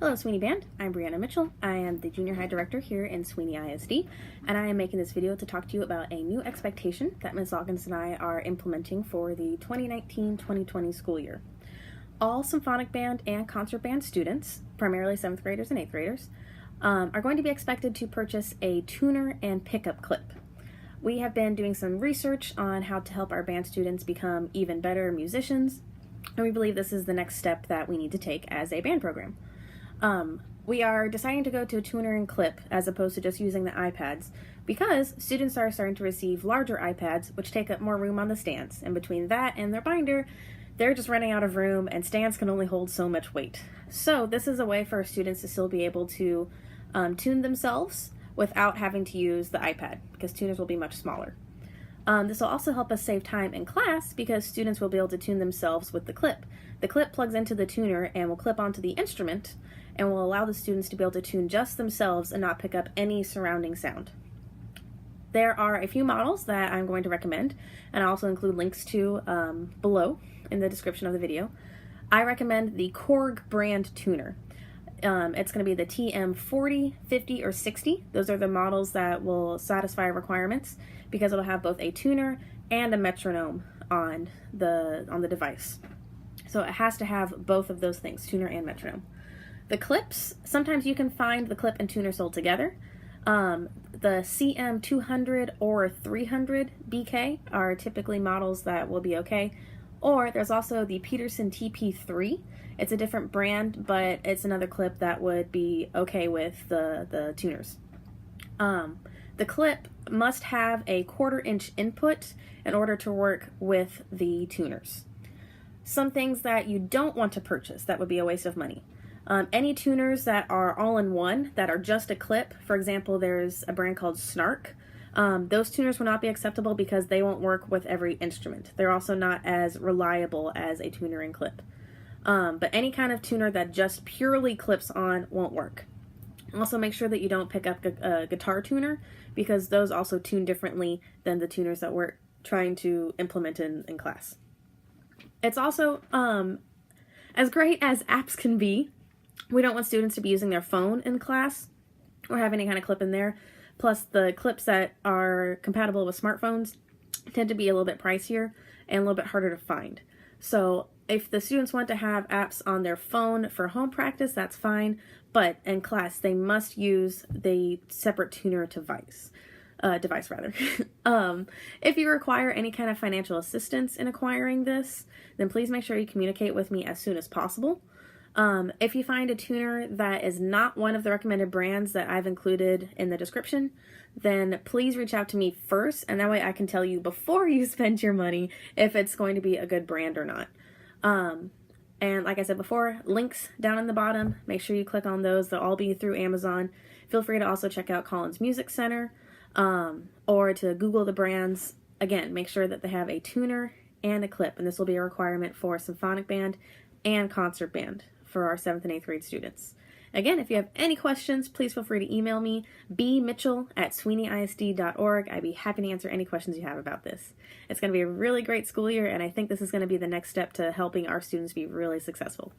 Hello, Sweeney Band. I'm Brianna Mitchell. I am the Junior High Director here in Sweeney ISD, and I am making this video to talk to you about a new expectation that Ms. Hawkins and I are implementing for the 2019-2020 school year. All Symphonic Band and Concert Band students, primarily 7th graders and 8th graders, are going to be expected to purchase a tuner and pickup clip. We have been doing some research on how to help our band students become even better musicians, and we believe this is the next step that we need to take as a band program. We are deciding to go to a tuner and clip as opposed to just using the iPads because students are starting to receive larger iPads which take up more room on the stands, and between that and their binder they're just running out of room and stands can only hold so much weight. So this is a way for students to still be able to tune themselves without having to use the iPad because tuners will be much smaller. This will also help us save time in class because students will be able to tune themselves with the clip. The clip plugs into the tuner and will clip onto the instrument and will allow the students to be able to tune just themselves and not pick up any surrounding sound. There are a few models that I'm going to recommend, and I'll also include links to below in the description of the video. I recommend the Korg brand tuner. It's going to be the TM40, 50, or 60. Those are the models that will satisfy requirements because it'll have both a tuner and a metronome on the device. So it has to have both of those things, tuner and metronome. The clips, sometimes you can find the clip and tuner sold together. The CM200 or 300 BK are typically models that will be okay. Or there's also the Peterson TP3. It's a different brand, but it's another clip that would be okay with the tuners. The clip must have a 1/4 inch input in order to work with the tuners. Some things that you don't want to purchase that would be a waste of money. Any tuners that are all-in-one, that are just a clip, for example, there's a brand called Snark. Those tuners will not be acceptable because they won't work with every instrument. They're also not as reliable as a tuner and clip. But any kind of tuner that just purely clips on won't work. Also make sure that you don't pick up a guitar tuner because those also tune differently than the tuners that we're trying to implement in class. It's also, as great as apps can be, we don't want students to be using their phone in class or have any kind of clip in there. Plus, the clips that are compatible with smartphones tend to be a little bit pricier and a little bit harder to find. So if the students want to have apps on their phone for home practice, that's fine. But in class, they must use the separate tuner device. If you require any kind of financial assistance in acquiring this, then please make sure you communicate with me as soon as possible. If you find a tuner that is not one of the recommended brands that I've included in the description, then please reach out to me first, and that way I can tell you before you spend your money if it's going to be a good brand or not. And like I said before, links down in the bottom. Make sure you click on those. They'll all be through Amazon. Feel free to also check out Collins Music Center or to Google the brands. Again, make sure that they have a tuner and a clip, and this will be a requirement for Symphonic Band and Concert Band for our 7th and 8th grade students. Again, if you have any questions, please feel free to email me, bmitchell@sweeneyisd.org. I'd be happy to answer any questions you have about this. It's going to be a really great school year, and I think this is going to be the next step to helping our students be really successful.